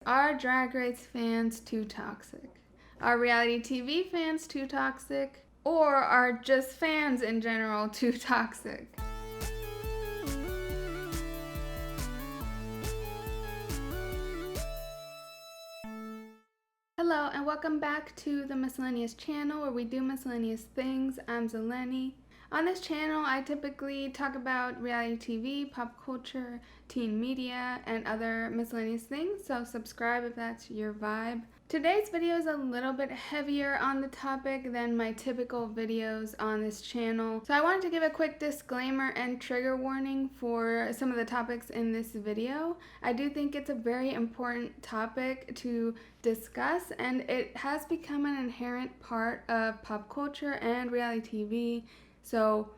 Are Drag Race fans too toxic? Are reality TV fans too toxic? Or are just fans in general too toxic? Hello and welcome back to the Miscellaneous channel where we do miscellaneous things. I'm Zeleny. On this channel, I typically talk about reality TV, pop culture, teen media, and other miscellaneous things, so subscribe if that's your vibe. Today's video is a little bit heavier on the topic than my typical videos on this channel, so I wanted to give a quick disclaimer and trigger warning for some of the topics in this video. I do think it's a very important topic to discuss, and it has become an inherent part of pop culture and reality TV. So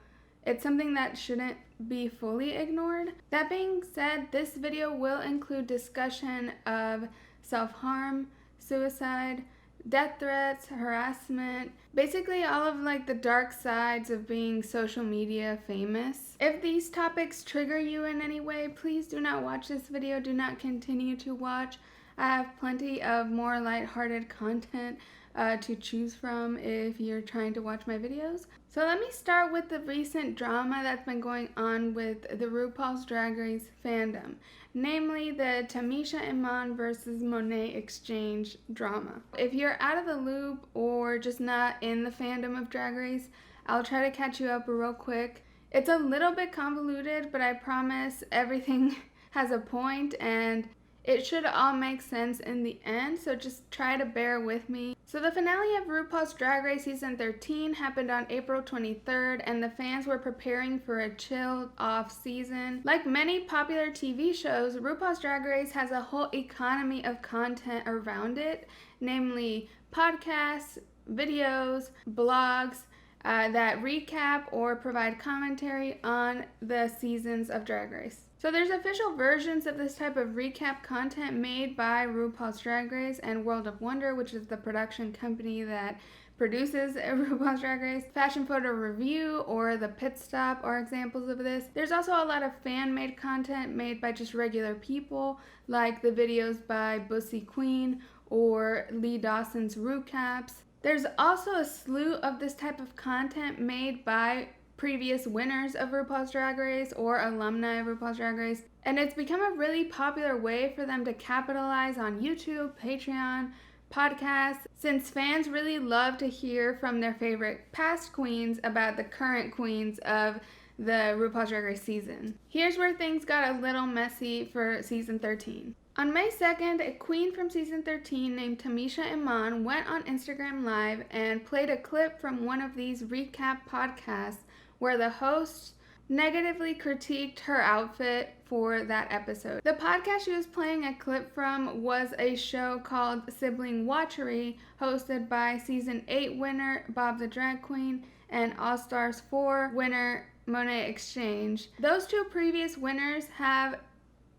it's something that shouldn't be fully ignored. That being said, this video will include discussion of self-harm, suicide, death threats, harassment, basically all of the dark sides of being social media famous. If these topics trigger you in any way, please do not watch this video. Do not continue to watch. I have plenty of more lighthearted content to choose from if you're trying to watch my videos. So let me start with the recent drama that's been going on with the RuPaul's Drag Race fandom, namely the Tamisha Iman versus Monet exchange drama. If you're out of the loop or just not in the fandom of Drag Race, I'll try to catch you up real quick. It's a little bit convoluted, but I promise everything has a point and it should all make sense in the end, so just try to bear with me. So the finale of RuPaul's Drag Race Season 13 happened on April 23rd, and the fans were preparing for a chilled off season. Like many popular TV shows, RuPaul's Drag Race has a whole economy of content around it, namely podcasts, videos, blogs, that recap or provide commentary on the seasons of Drag Race. So there's official versions of this type of recap content made by RuPaul's Drag Race and World of Wonder, which is the production company that produces RuPaul's Drag Race. Fashion Photo Review or The Pit Stop are examples of this. There's also a lot of fan-made content made by just regular people, like the videos by Bussy Queen or Lee Dawson's Recaps. There's also a slew of this type of content made by previous winners of RuPaul's Drag Race or alumni of RuPaul's Drag Race, and it's become a really popular way for them to capitalize on YouTube, Patreon, podcasts, since fans really love to hear from their favorite past queens about the current queens of the RuPaul's Drag Race season. Here's where things got a little messy for season 13. On May 2nd, a queen from season 13 named Tamisha Iman went on Instagram Live and played a clip from one of these recap podcasts where the host negatively critiqued her outfit for that episode. The podcast she was playing a clip from was a show called Sibling Watchery, hosted by season 8 winner Bob the Drag Queen and All Stars 4 winner Monet Exchange. Those two previous winners have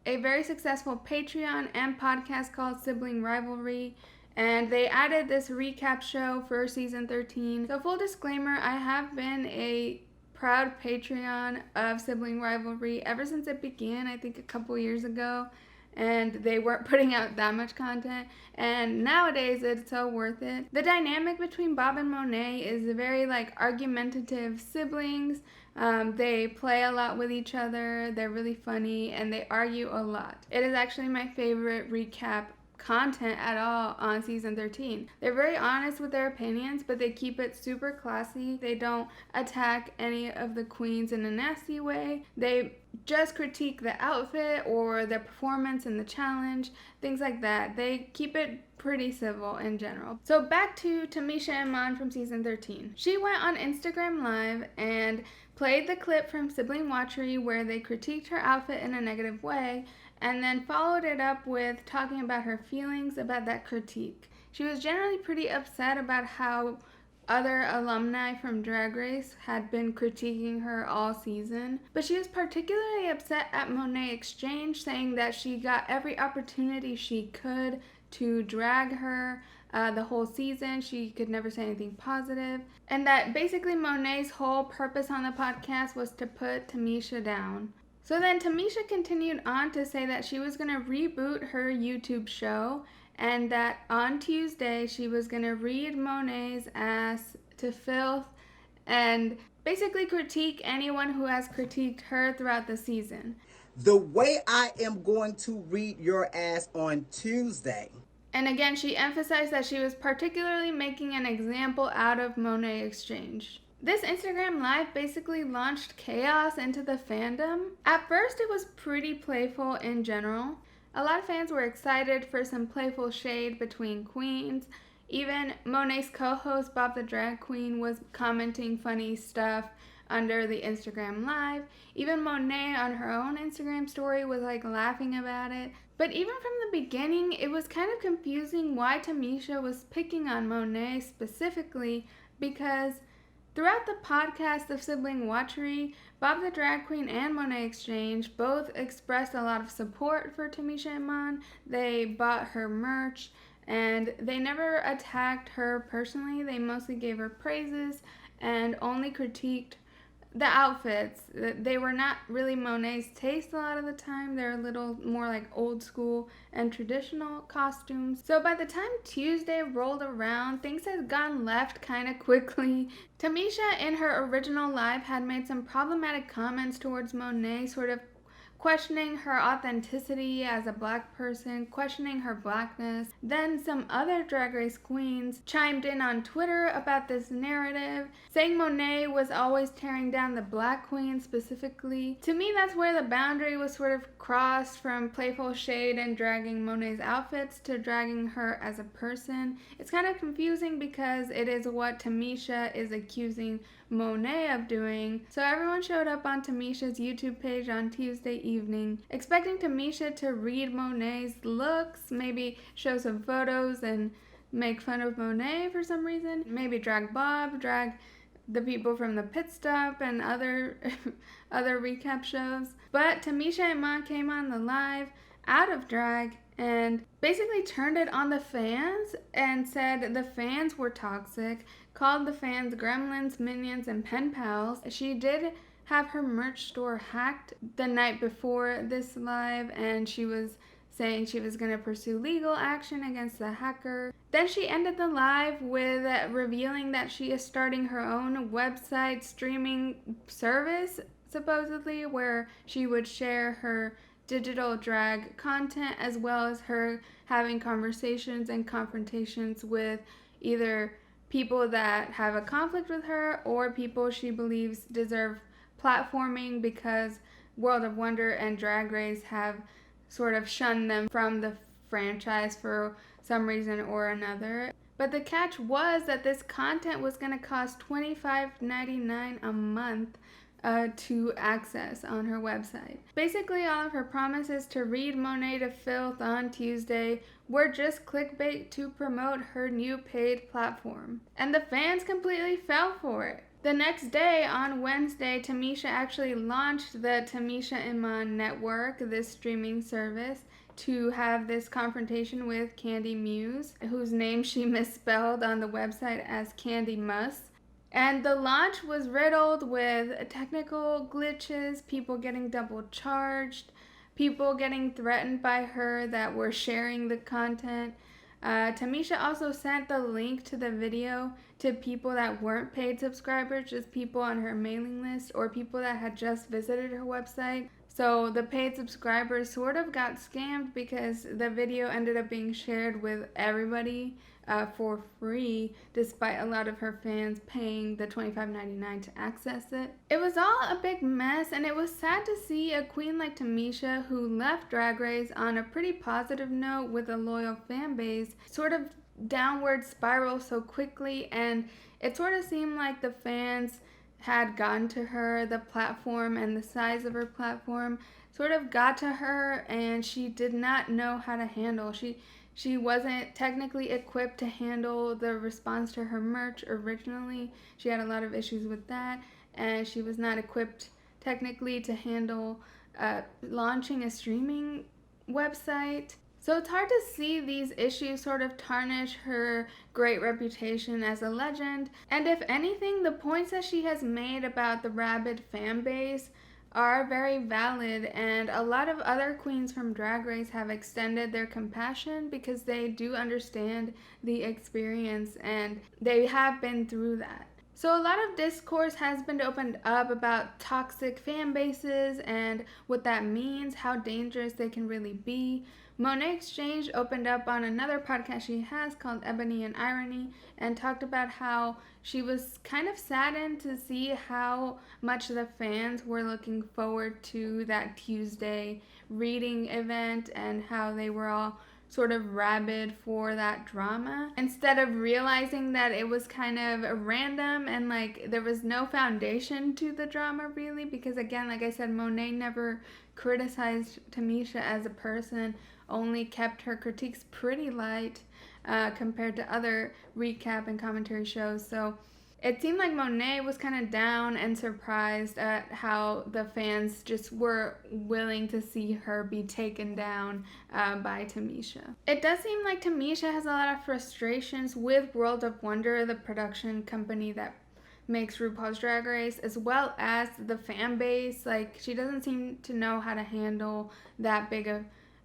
a very successful Patreon and podcast called Sibling Rivalry, and they added this recap show for season 13. So full disclaimer, I have been a proud Patreon of Sibling Rivalry ever since it began, I think a couple years ago, and they weren't putting out that much content, and nowadays it's so worth it. The dynamic between Bob and Monet is very argumentative siblings. They play a lot with each other, they're really funny, and they argue a lot. It is actually my favorite recap content at all on season 13. They're very honest with their opinions, but they keep it super classy. They don't attack any of the queens in a nasty way. They just critique the outfit or the performance in the challenge, things like that. They keep it pretty civil in general. So back to Tamisha Iman from season 13. She went on Instagram Live and played the clip from Sibling Watchery where they critiqued her outfit in a negative way, and then followed it up with talking about her feelings about that critique. She was generally pretty upset about how other alumni from Drag Race had been critiquing her all season, but she was particularly upset at Monet Exchange, saying that she got every opportunity she could to drag her the whole season. She could never say anything positive, and that basically Monet's whole purpose on the podcast was to put Tamisha down. So then Tamisha continued on to say that she was going to reboot her YouTube show and that on Tuesday she was going to read Monet's ass to filth and basically critique anyone who has critiqued her throughout the season. The way I am going to read your ass on Tuesday. And again, she emphasized that she was particularly making an example out of Monet Exchange. This Instagram Live basically launched chaos into the fandom. At first, it was pretty playful in general. A lot of fans were excited for some playful shade between queens. Even Monet's co-host, Bob the Drag Queen, was commenting funny stuff under the Instagram Live. Even Monet on her own Instagram story was like laughing about it. But even from the beginning, it was kind of confusing why Tamisha was picking on Monet specifically, because throughout the podcast of Sibling Watchery, Bob the Drag Queen and Monet Exchange both expressed a lot of support for Tamisha Iman. They bought her merch, and they never attacked her personally. They mostly gave her praises and only critiqued the outfits. They were not really Monet's taste a lot of the time. They're a little more like old school and traditional costumes. So by the time Tuesday rolled around, things had gone left kind of quickly. Tamisha in her original live had made some problematic comments towards Monet, sort of questioning her authenticity as a black person, questioning her blackness. Then some other Drag Race queens chimed in on Twitter about this narrative, saying Monet was always tearing down the black queen specifically. To me, that's where the boundary was sort of crossed from playful shade and dragging Monet's outfits to dragging her as a person. It's kind of confusing because it is what Tamisha is accusing Monet of doing. So everyone showed up on Tamisha's YouTube page on Tuesday evening, expecting Tamisha to read Monet's looks, maybe show some photos and make fun of Monet for some reason, maybe drag Bob, drag the people from the pit stop and other recap shows. But Tamisha Iman came on the live out of drag and basically turned it on the fans and said the fans were toxic, called the fans gremlins, minions, and pen pals. She did have her merch store hacked the night before this live, and she was saying she was going to pursue legal action against the hacker. Then she ended the live with revealing that she is starting her own website streaming service, supposedly, where she would share her digital drag content as well as her having conversations and confrontations with either people that have a conflict with her or people she believes deserve platforming because World of Wonder and Drag Race have sort of shunned them from the franchise for some reason or another. But the catch was that this content was going to cost $25.99 a month to access on her website. Basically, all of her promises to read Monet to filth on Tuesday were just clickbait to promote her new paid platform. And the fans completely fell for it. The next day, on Wednesday, Tamisha actually launched the Tamisha Iman Network, this streaming service, to have this confrontation with Candy Muse, whose name she misspelled on the website as Candy Muss. And the launch was riddled with technical glitches, people getting double charged, people getting threatened by her that were sharing the content. Tamisha also sent the link to the video to people that weren't paid subscribers, just people on her mailing list or people that had just visited her website. So the paid subscribers sort of got scammed because the video ended up being shared with everybody for free, despite a lot of her fans paying the $25.99 to access it. It was all a big mess, and it was sad to see a queen like Tamisha, who left Drag Race on a pretty positive note with a loyal fan base, sort of downward spiral so quickly, and it sort of seemed like the fans had gotten to her, the platform and the size of her platform sort of got to her, and she did not know how to handle. She wasn't technically equipped to handle the response to her merch originally. She had a lot of issues with that, and she was not equipped technically to handle launching a streaming website. So it's hard to see these issues sort of tarnish her great reputation as a legend. And if anything, the points that she has made about the rabid fan base are very valid, and a lot of other queens from Drag Race have extended their compassion because they do understand the experience and they have been through that. So a lot of discourse has been opened up about toxic fan bases and what that means, how dangerous they can really be. Monet Exchange opened up on another podcast she has called Ebony and Irony and talked about how she was kind of saddened to see how much the fans were looking forward to that Tuesday reading event and how they were all sort of rabid for that drama instead of realizing that it was kind of random and like there was no foundation to the drama really, because again, like I said, Monet never criticized Tamisha as a person, only kept her critiques pretty light compared to other recap and commentary shows. So it seemed like Monet was kind of down and surprised at how the fans just were willing to see her be taken down by Tamisha. It does seem like Tamisha has a lot of frustrations with World of Wonder, the production company that makes RuPaul's Drag Race, as well as the fan base. Like, she doesn't seem to know how to handle that big of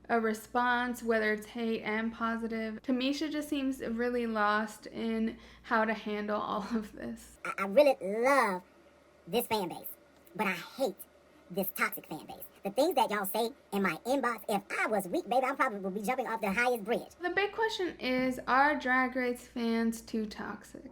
a response, whether it's hate and positive. Tamisha just seems really lost in how to handle all of this. I really love this fan base, but I hate this toxic fan base. The things that y'all say in my inbox, if I was weak, baby, I probably would be jumping off the highest bridge. The big question is, are Drag Race fans too toxic?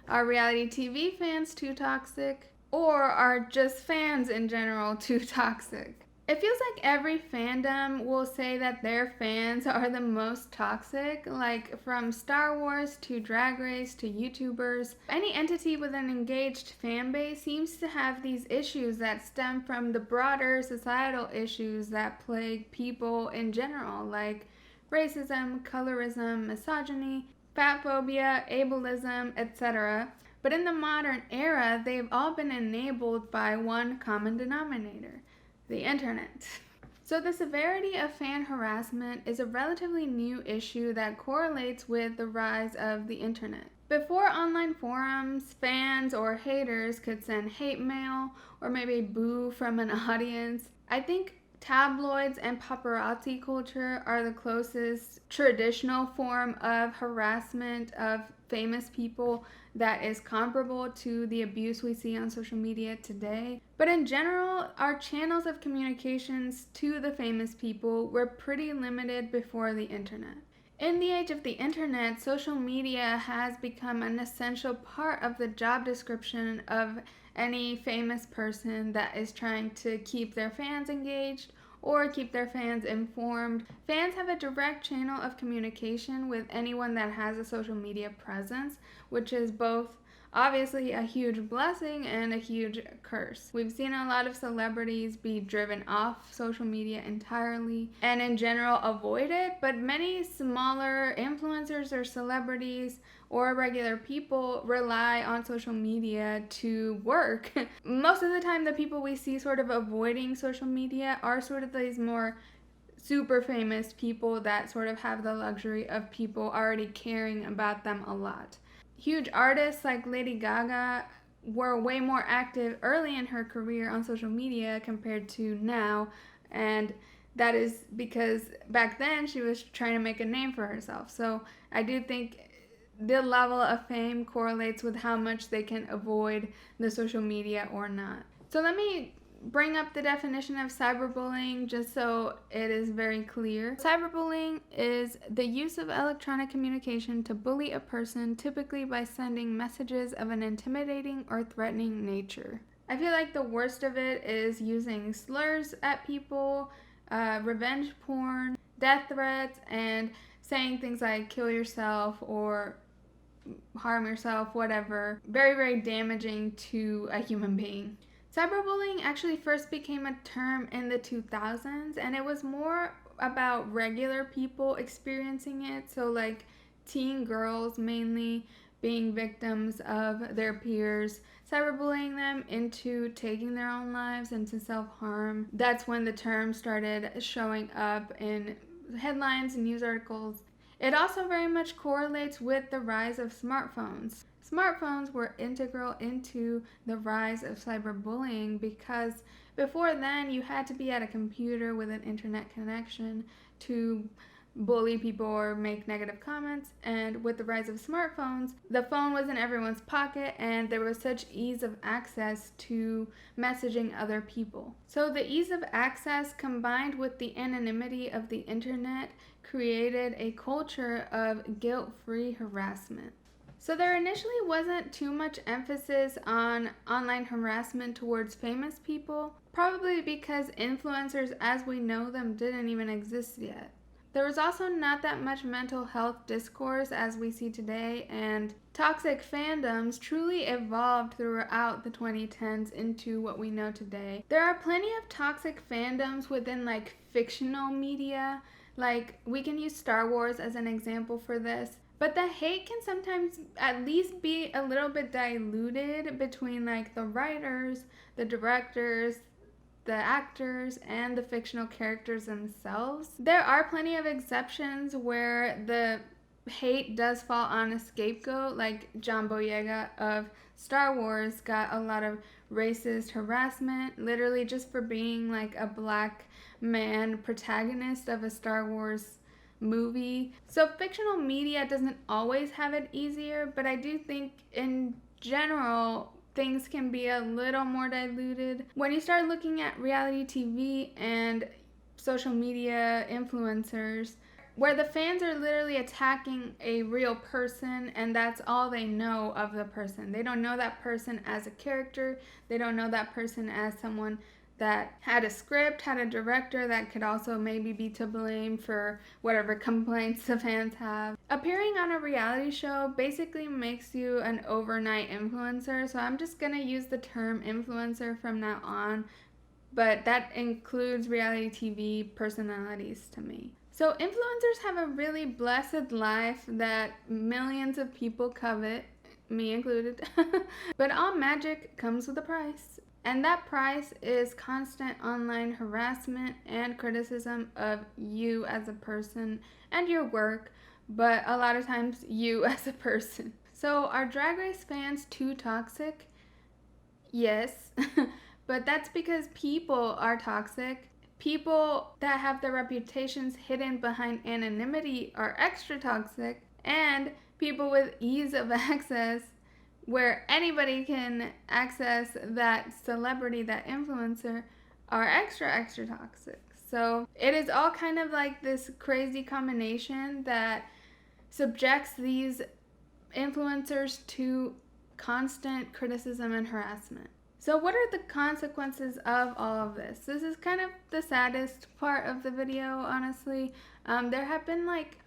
Are reality TV fans too toxic? Or are just fans in general too toxic? It feels like every fandom will say that their fans are the most toxic, like from Star Wars to Drag Race to YouTubers. Any entity with an engaged fan base seems to have these issues that stem from the broader societal issues that plague people in general, like racism, colorism, misogyny, fat phobia, ableism, etc. But in the modern era, they've all been enabled by one common denominator: the internet. So the severity of fan harassment is a relatively new issue that correlates with the rise of the internet. Before online forums, fans or haters could send hate mail or maybe boo from an audience. I think tabloids and paparazzi culture are the closest traditional form of harassment of famous people that is comparable to the abuse we see on social media today. But in general, our channels of communications to the famous people were pretty limited before the internet. In the age of the internet, social media has become an essential part of the job description of any famous person that is trying to keep their fans engaged or keep their fans informed. Fans have a direct channel of communication with anyone that has a social media presence, which is both obviously a huge blessing and a huge curse. We've seen a lot of celebrities be driven off social media entirely and in general avoid it, but many smaller influencers or celebrities or regular people rely on social media to work. Most of the time, the people we see sort of avoiding social media are sort of these more super famous people that sort of have the luxury of people already caring about them a lot. Huge artists like Lady Gaga were way more active early in her career on social media compared to now, and that is because back then she was trying to make a name for herself. So I do think the level of fame correlates with how much they can avoid the social media or not. So let me bring up the definition of cyberbullying just so it is very clear. Cyberbullying is the use of electronic communication to bully a person, typically by sending messages of an intimidating or threatening nature. I feel like the worst of it is using slurs at people, revenge porn, death threats, and saying things like kill yourself or harm yourself, whatever. Very, very damaging to a human being. Cyberbullying actually first became a term in the 2000s, and it was more about regular people experiencing it. So like teen girls mainly being victims of their peers, cyberbullying them into taking their own lives, into self-harm. That's when the term started showing up in headlines and news articles. It also very much correlates with the rise of smartphones. smartphones were integral into the rise of cyberbullying, because before then you had to be at a computer with an internet connection to bully people or make negative comments. And with the rise of smartphones, the phone was in everyone's pocket and there was such ease of access to messaging other people. So the ease of access combined with the anonymity of the internet created a culture of guilt-free harassment. So there initially wasn't too much emphasis on online harassment towards famous people, probably because influencers as we know them didn't even exist yet. There was also not that much mental health discourse as we see today, and toxic fandoms truly evolved throughout the 2010s into what we know today. There are plenty of toxic fandoms within like fictional media, like we can use Star Wars as an example for this. But the hate can sometimes at least be a little bit diluted between like the writers, the directors, the actors, and the fictional characters themselves. There are plenty of exceptions where the hate does fall on a scapegoat, like John Boyega of Star Wars got a lot of racist harassment, literally just for being like a black man protagonist of a Star Wars movie. So fictional media doesn't always have it easier, but I do think in general things can be a little more diluted. When you start looking at reality TV and social media influencers, where the fans are literally attacking a real person and that's all they know of the person. They don't know that person as a character. They don't know that person as someone that had a script, had a director that could also maybe be to blame for whatever complaints the fans have. Appearing on a reality show basically makes you an overnight influencer, so I'm just gonna use the term influencer from now on, but that includes reality TV personalities to me. So influencers have a really blessed life that millions of people covet, me included, but all magic comes with a price. And that price is constant online harassment and criticism of you as a person and your work, but a lot of times you as a person. So are Drag Race fans too toxic? Yes, but that's because people are toxic. People that have their reputations hidden behind anonymity are extra toxic, and people with ease of access where anybody can access that celebrity, that influencer, are extra toxic. So it is all kind of like this crazy combination that subjects these influencers to constant criticism and harassment. So what are the consequences of all of this? This is kind of the saddest part of the video, honestly. There have been like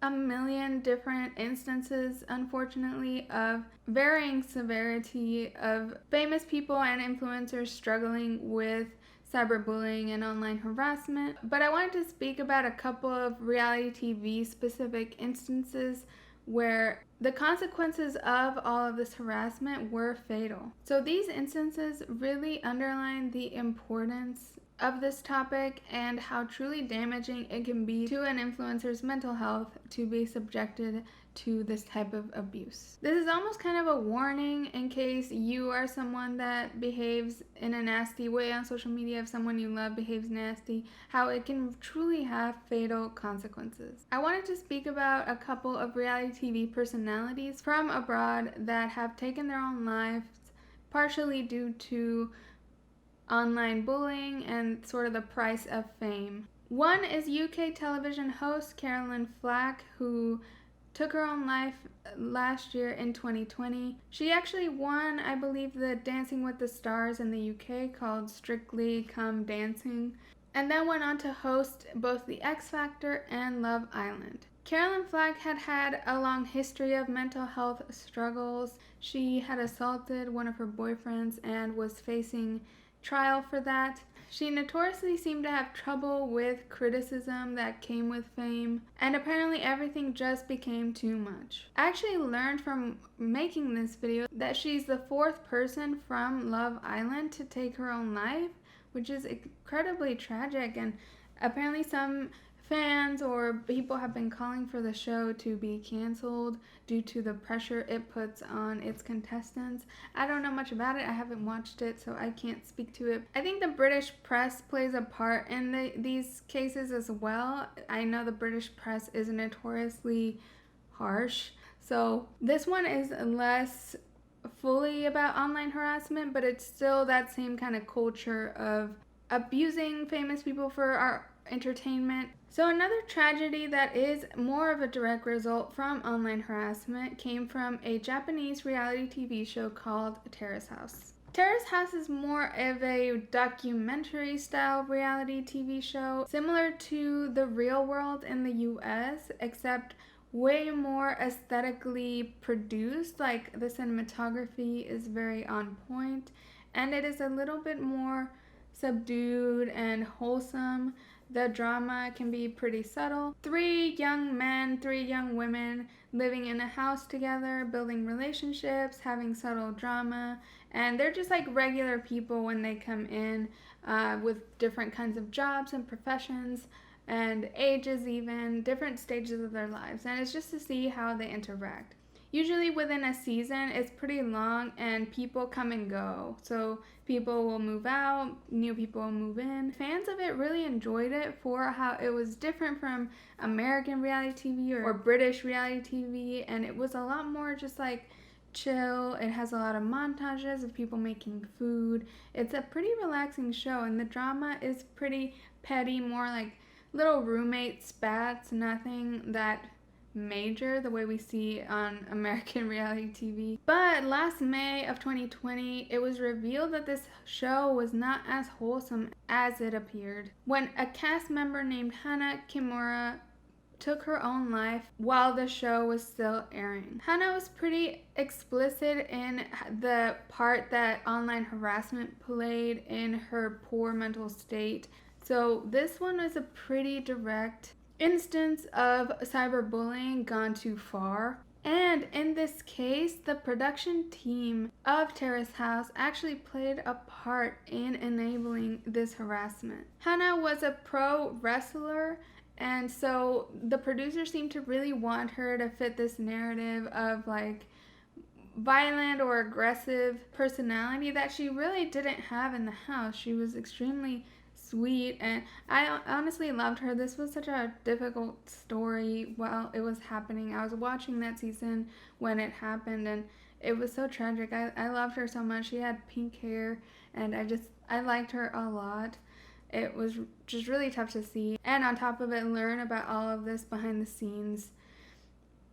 a million different instances, unfortunately, of varying severity of famous people and influencers struggling with cyberbullying and online harassment. But I wanted to speak about a couple of reality TV specific instances where the consequences of all of this harassment were fatal. So these instances really underline the importance of this topic and how truly damaging it can be to an influencer's mental health to be subjected to this type of abuse. This is almost kind of a warning in case you are someone that behaves in a nasty way on social media, if someone you love behaves nasty, how it can truly have fatal consequences. I wanted to speak about a couple of reality TV personalities from abroad that have taken their own lives partially due to online bullying and sort of the price of fame. One is UK television host Caroline Flack, who took her own life last year in 2020. She actually won, I believe, the Dancing with the Stars in the UK called Strictly Come Dancing, and then went on to host both the X Factor and Love Island. Caroline Flack had had a long history of mental health struggles. She had assaulted one of her boyfriends and was facing trial for that. She notoriously seemed to have trouble with criticism that came with fame, and apparently everything just became too much. I actually learned from making this video that she's the fourth person from Love Island to take her own life, which is incredibly tragic, and apparently some fans or people have been calling for the show to be canceled due to the pressure it puts on its contestants. I don't know much about it. I haven't watched it, so I can't speak to it. I think the British press plays a part in these cases as well. I know the British press is notoriously harsh. So this one is less fully about online harassment, but it's still that same kind of culture of abusing famous people for our entertainment. So another tragedy that is more of a direct result from online harassment came from a Japanese reality TV show called Terrace House. Terrace House is more of a documentary style reality TV show, similar to The Real World in the US, except way more aesthetically produced. Like, the cinematography is very on point, and it is a little bit more subdued and wholesome. The drama can be pretty subtle. 3 young men, 3 young women living in a house together, building relationships, having subtle drama, and they're just like regular people when they come in, with different kinds of jobs and professions and ages, even different stages of their lives, and it's just to see how they interact. Usually within a season, it's pretty long and people come and go. So people will move out, new people will move in. Fans of it really enjoyed it for how it was different from American reality TV or British reality TV, and it was a lot more just like chill. It has a lot of montages of people making food. It's a pretty relaxing show, and the drama is pretty petty, more like little roommate spats, nothing that major the way we see on American reality TV. But last May of 2020, it was revealed that this show was not as wholesome as it appeared when a cast member named Hana Kimura took her own life while the show was still airing. Hana was pretty explicit in the part that online harassment played in her poor mental state. So this one is a pretty direct instance of cyberbullying gone too far. And in this case, the production team of Terrace House actually played a part in enabling this harassment. Hana was a pro wrestler, and so the producers seemed to really want her to fit this narrative of like violent or aggressive personality that she really didn't have in the house. She was extremely sweet, and I honestly loved her. This was such a difficult story while it was happening. I was watching that season when it happened, and it was so tragic. I loved her so much. She had pink hair, and I liked her a lot. It was just really tough to see, and on top of it, learn about all of this behind the scenes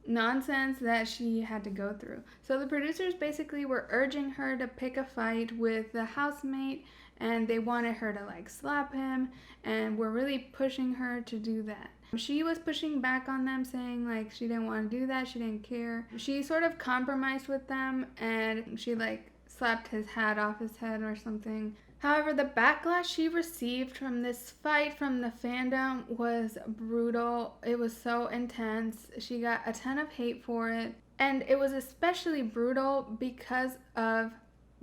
nonsense that she had to go through. So the producers basically were urging her to pick a fight with the housemate, and they wanted her to like slap him, and were really pushing her to do that. She was pushing back on them, saying like she didn't want to do that, she didn't care. She sort of compromised with them, and she like slapped his hat off his head or something. However, the backlash she received from this fight from the fandom was brutal. It was so intense. She got a ton of hate for it. And it was especially brutal because of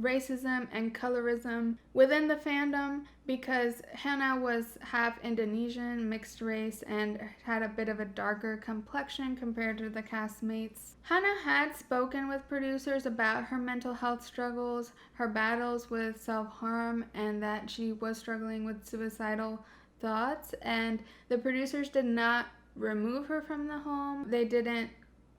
racism and colorism within the fandom, because Hana was half Indonesian, mixed race, and had a bit of a darker complexion compared to the castmates. Hana had spoken with producers about her mental health struggles, her battles with self-harm, and that she was struggling with suicidal thoughts, and the producers did not remove her from the home. They didn't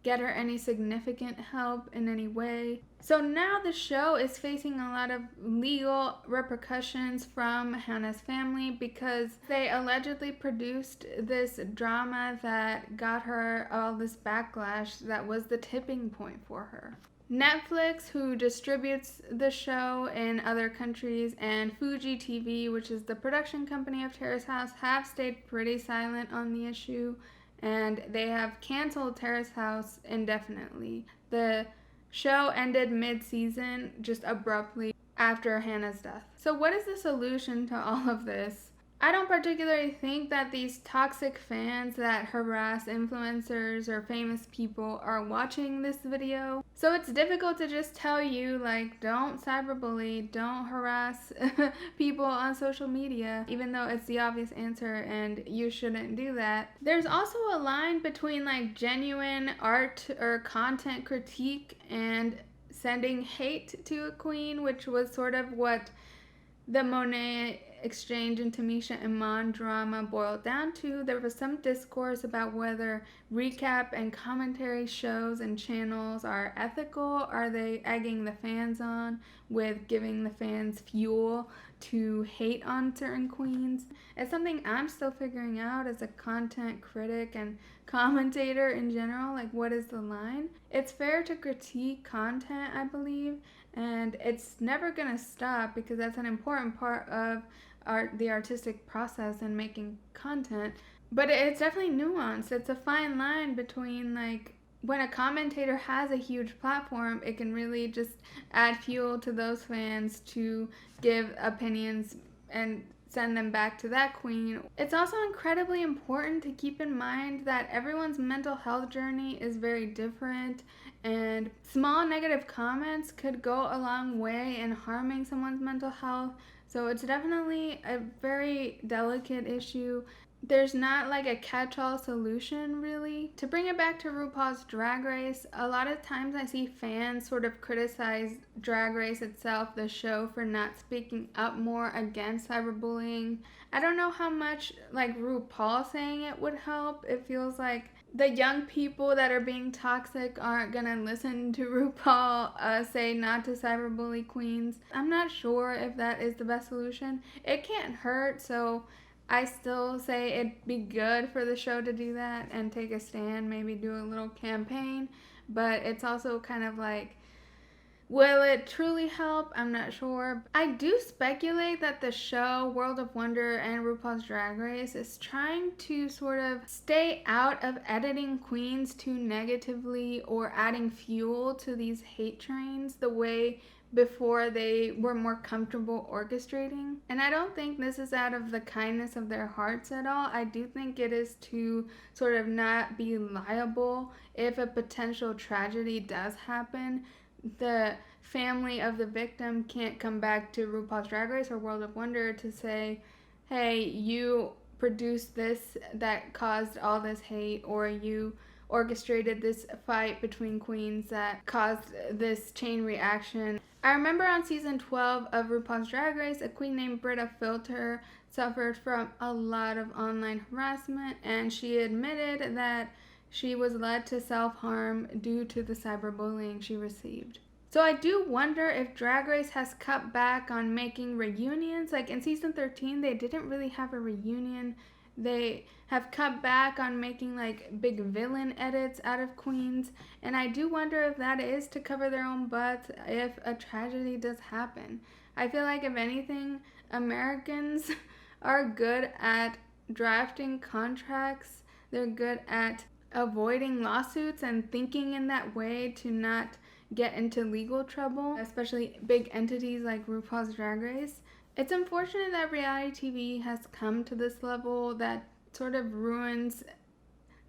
get her any significant help in any way. So now the show is facing a lot of legal repercussions from Hana's family because they allegedly produced this drama that got her all this backlash that was the tipping point for her. Netflix, who distributes the show in other countries, and Fuji TV, which is the production company of Terrace House, have stayed pretty silent on the issue, and they have canceled Terrace House indefinitely. The show ended mid-season just abruptly after Hana's death. So what is the solution to all of this? I don't particularly think that these toxic fans that harass influencers or famous people are watching this video. So it's difficult to just tell you, like, don't cyberbully, don't harass people on social media, even though it's the obvious answer and you shouldn't do that. There's also a line between like genuine art or content critique and sending hate to a queen, which was sort of what the Monet exchange and Tamisha Iman drama boiled down to. There was some discourse about whether recap and commentary shows and channels are ethical. Are they egging the fans on with giving the fans fuel to hate on certain queens? It's something I'm still figuring out as a content critic and commentator in general. Like, what is the line? It's fair to critique content, I believe, and it's never gonna stop because that's an important part of the artistic process and making content. But it's definitely nuanced. It's a fine line between, like, when a commentator has a huge platform, it can really just add fuel to those fans to give opinions and send them back to that queen. It's also incredibly important to keep in mind that everyone's mental health journey is very different, and small negative comments could go a long way in harming someone's mental health. So it's definitely a very delicate issue. There's not like a catch-all solution, really. To bring it back to RuPaul's Drag Race, a lot of times I see fans sort of criticize Drag Race itself, the show, for not speaking up more against cyberbullying. I don't know how much like RuPaul saying it would help. It feels like the young people that are being toxic aren't gonna listen to RuPaul say not to cyberbully queens. I'm not sure if that is the best solution. It can't hurt, so I still say it'd be good for the show to do that and take a stand, maybe do a little campaign. But it's also kind of like, will it truly help? I'm not sure. I do speculate that the show World of Wonder and RuPaul's Drag Race is trying to sort of stay out of editing queens too negatively or adding fuel to these hate trains the way before they were more comfortable orchestrating. And I don't think this is out of the kindness of their hearts at all. I do think it is to sort of not be liable if a potential tragedy does happen. The family of the victim can't come back to RuPaul's Drag Race or World of Wonder to say, hey, you produced this that caused all this hate, or you orchestrated this fight between queens that caused this chain reaction. I remember on season 12 of RuPaul's Drag Race, a queen named Britta Filter suffered from a lot of online harassment, and she admitted that she was led to self-harm due to the cyberbullying she received. So I do wonder if Drag Race has cut back on making reunions. Like in season 13, they didn't really have a reunion. They have cut back on making like big villain edits out of queens. And I do wonder if that is to cover their own butts if a tragedy does happen. I feel like if anything, Americans are good at drafting contracts. They're good at avoiding lawsuits and thinking in that way to not get into legal trouble, especially big entities like RuPaul's Drag Race. It's unfortunate that reality TV has come to this level that sort of ruins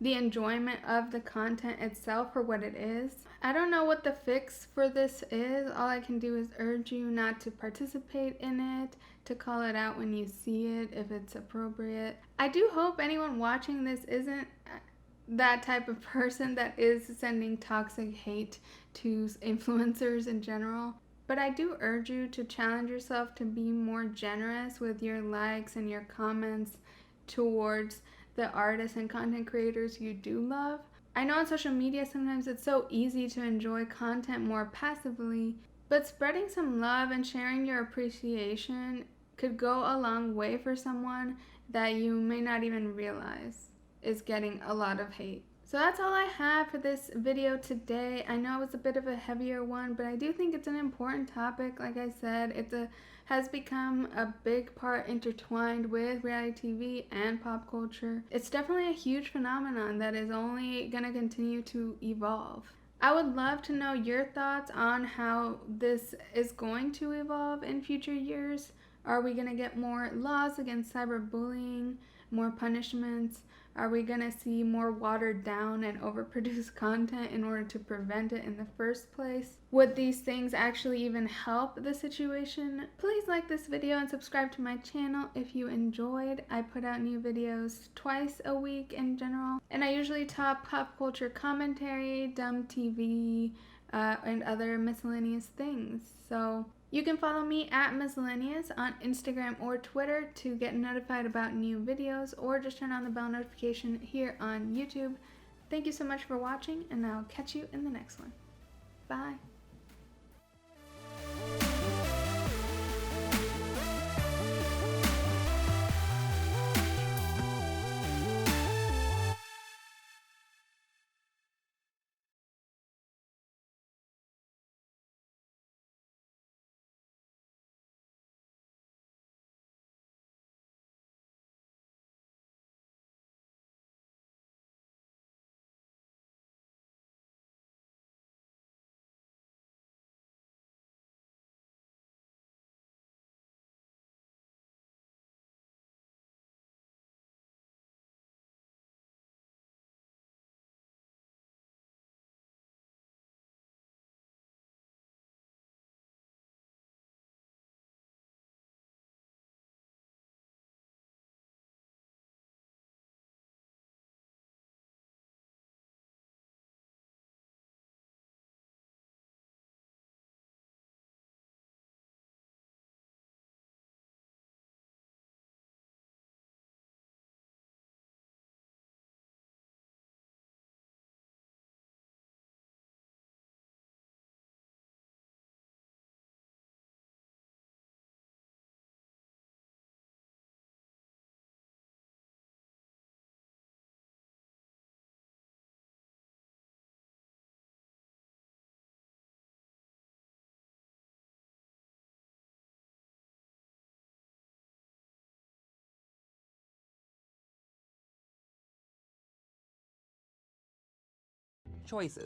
the enjoyment of the content itself for what it is. I don't know what the fix for this is. All I can do is urge you not to participate in it, to call it out when you see it if it's appropriate. I do hope anyone watching this isn't that type of person that is sending toxic hate to influencers in general. But I do urge you to challenge yourself to be more generous with your likes and your comments towards the artists and content creators you do love. I know on social media sometimes it's so easy to enjoy content more passively, but spreading some love and sharing your appreciation could go a long way for someone that you may not even realize is getting a lot of hate. So that's all I have for this video today. I know it was a bit of a heavier one, but I do think it's an important topic. Like I said, it has become a big part intertwined with reality TV and pop culture. It's definitely a huge phenomenon that is only going to continue to evolve. I would love to know your thoughts on how this is going to evolve in future years. Are we going to get more laws against cyberbullying, more punishments? Are we going to see more watered down and overproduced content in order to prevent it in the first place? Would these things actually even help the situation? Please like this video and subscribe to my channel if you enjoyed. I put out new videos twice a week in general, and I usually talk pop culture commentary, dumb TV, and other miscellaneous things. So you can follow me at Miscellaneous on Instagram or Twitter to get notified about new videos, or just turn on the bell notification here on YouTube. Thank you so much for watching, and I'll catch you in the next one. Bye. choices.